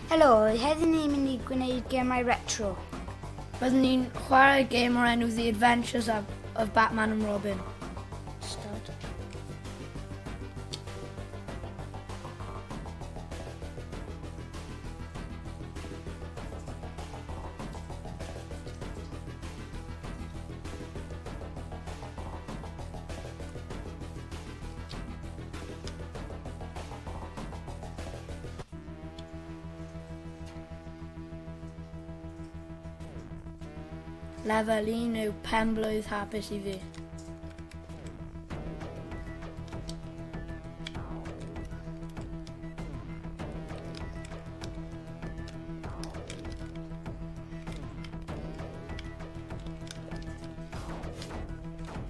Helo, heddiw ni'n mynd i gwneud gemau retro. Byddwn ni'n chwarae gêm o'r enw The Adventures of Batman and Robin. Start. Lefel 1 yw penblwydd hapus I fi.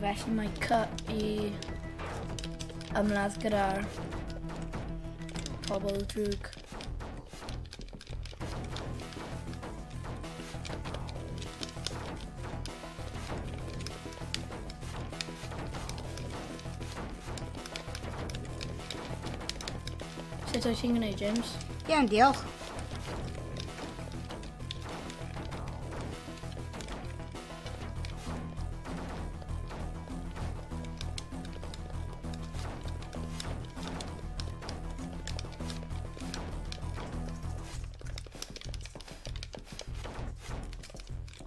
Felly mae I ymladd gyda'r pobl drwg. Sut wyt ti'n gwneud, James? Iawn, diolch.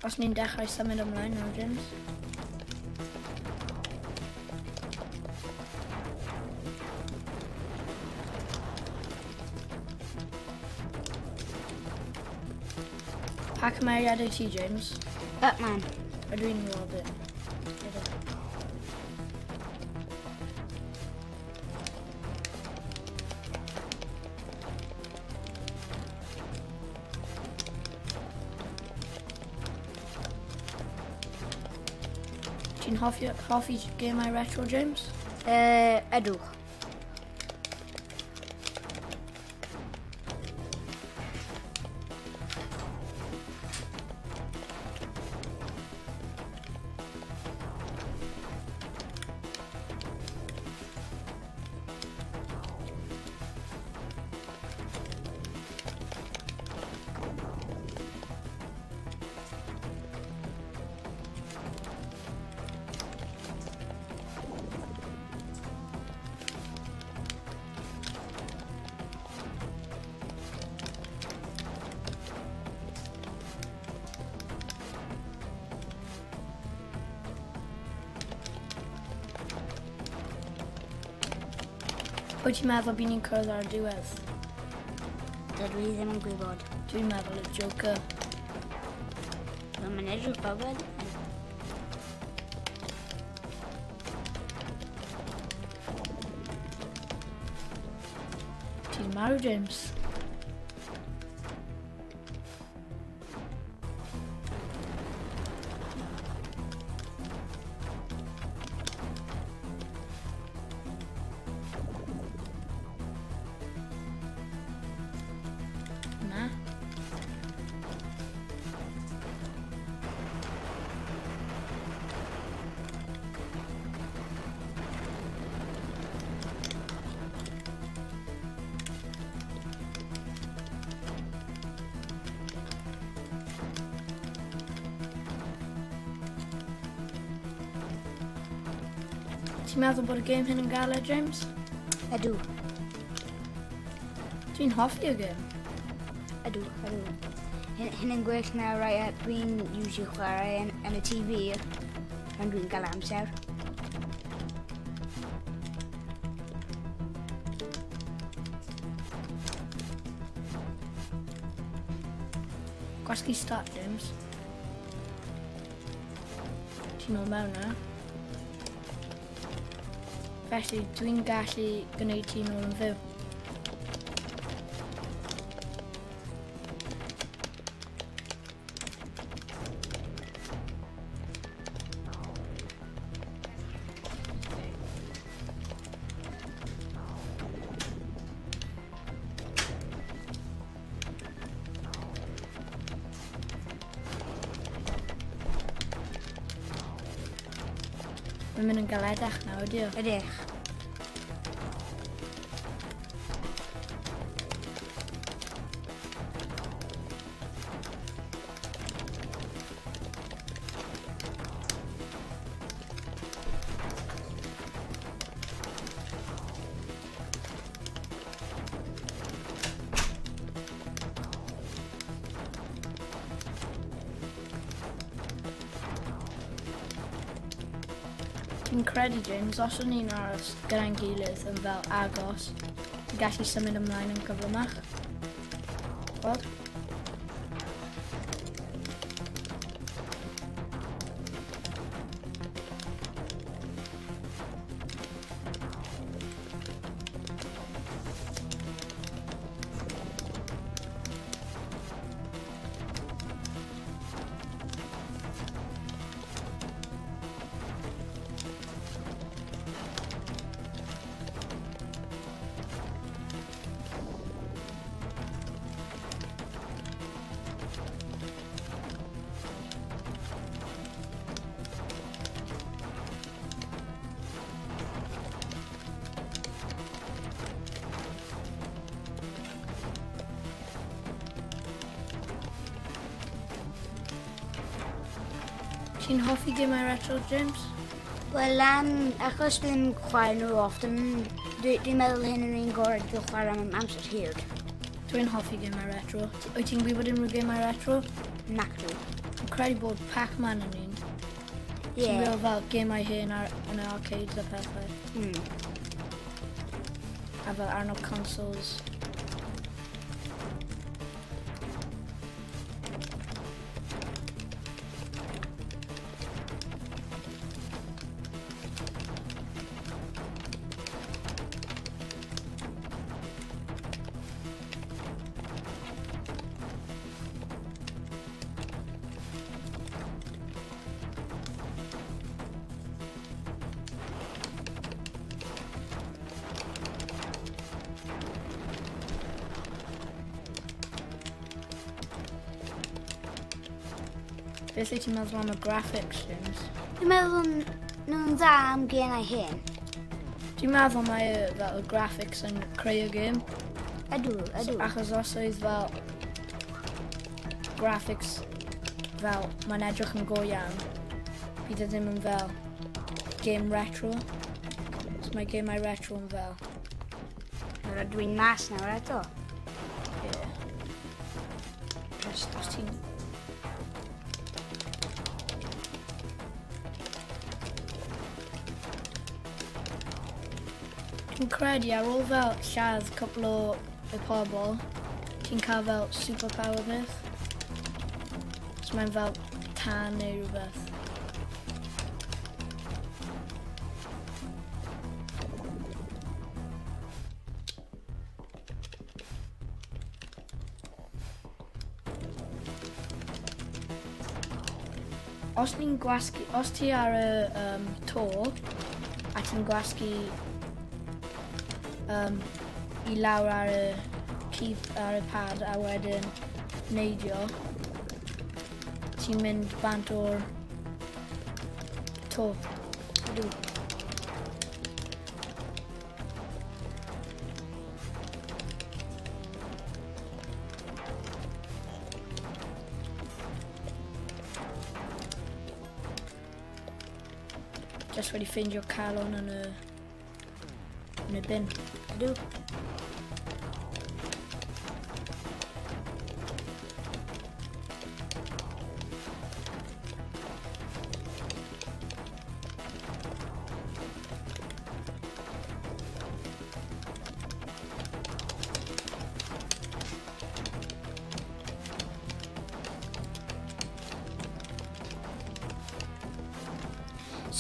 Os ni'n dechrau symud ymlaen nawr, James. Pa cymeriadau ti, James? Batman. Ydw i'n Robin. Ti'n hoffi gemau retro, James? Ydw. Pwy ti'n meddwl bydd ni'n cwrdd ar diwedd? Dydw I ddim yn gwybod. Dwi'n meddwl y Joker. Mae'n edrych bywyd. Ti'n marw, James? Na. Ti'n meddwl bod y gêm hyn yn galed, James? Ydw. Dwi'n hoffi y gêm. Ydw. Hyn yn gwell na rai dwi'n iwsio chwarae yn y TV pan dwi'n cael amser. Gwasgu start, James. Ti'n ôl mewn na. Felly, dwi'n gallu gwneud ti nôl yn fyw. Mae'n mynd yn galedach nawr, ydy o? Ydych. Dwi'n credu, James, os o'n ni'n aros gyda'n gilydd yn fel agos, ti'n gallu symud ymlaen yn gyflymach. Wel? Ti'n hoffi gemau retro, James? Wel, achos dwi'n chwarae nhw often, dwi'n meddwl hyn yn un gorau dwi'n chwarae am amser hir. Dwi'n hoffi gemau retro. Wyt ti'n gwybod unrhyw gemau retro? Nac dwi. Dwi'n credu bod Pac-Man yn un. Ie. Ti'n gwybod fel gemau hyn yn y arcades a pethau. A fel arno consoles. Beth wyt ti'n meddwl am y graphics, James? Dwi'n meddwl nhw'n dda am genau hyn. Dwi'n meddwl mae fel y graphics yn creu y gêm. Ydw. Achos os oedd fel graphics fel mae'n edrych yn go iawn, bydd e ddim yn fel game retro. So mae gemau retro yn fel. Dwi'n mas nawr eto. Ie. Os ti'n... Dwi'n credu ar ôl fel lladd cwpl o y pobl, ti'n cael fel superpower beth. So mae'n fel tan neu rhywbeth. Os ti ar y to a ti'n gwasgu I lawr ar y pad a wedyn neidio, ti'n mynd bant o'r to. Ydw. Just wedi ffeindio calon yn y bin. Ydw.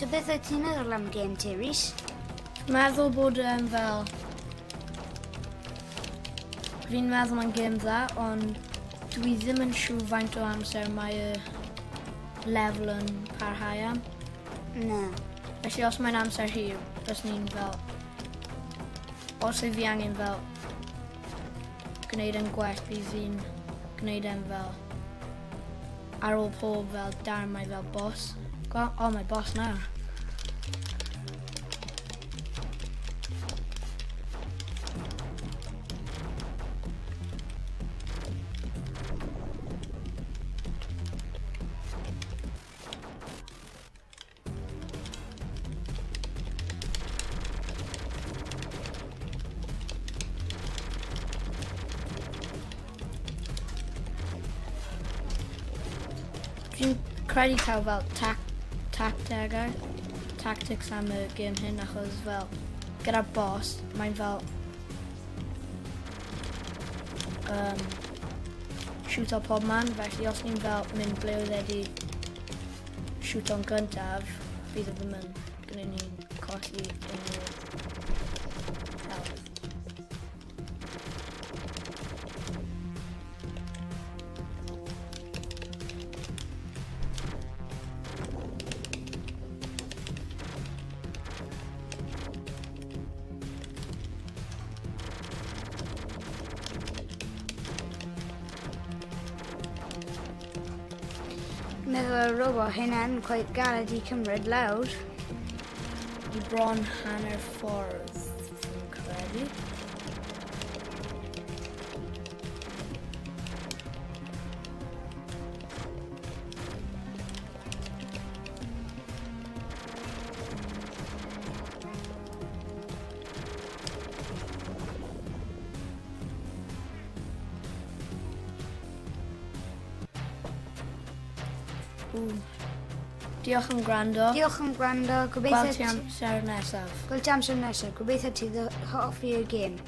So beth wyt ti'n meddwl am game ti, Rhys? Meddwl bod fel... Fi'n meddwl mae'n gêm dda, ond dwi ddim yn siŵr faint o amser mae y lefel yn parhau am. Na. Felly os mae'n amser hir, bys ni'n fel... Os yw fi angen fel... gwneud yn gwell, bydd fi'n gwneud yn fel... Ar ôl pob fel darmau fel boss. O, mae boss na. Dwi'n credu cael fel tactegau. tactics am y gêm hyn achos fel gyda'r boss mae'n fel shoot o pob man, felly os ni'n fel mynd ble oedd wedi shoot o'n gyntaf, bydd o ddim yn gwneud ni'n colli unrhyw health. Meddwl y robot hynna'n quite galed I cymryd lawr. I bron hanner ffordd, fi'n credu. Diolch am gwrando. Diolch am gwrando. Gweld ti amser nesaf. Gweld ti amser nesaf. Gobeithio ti hoffi'r gêm.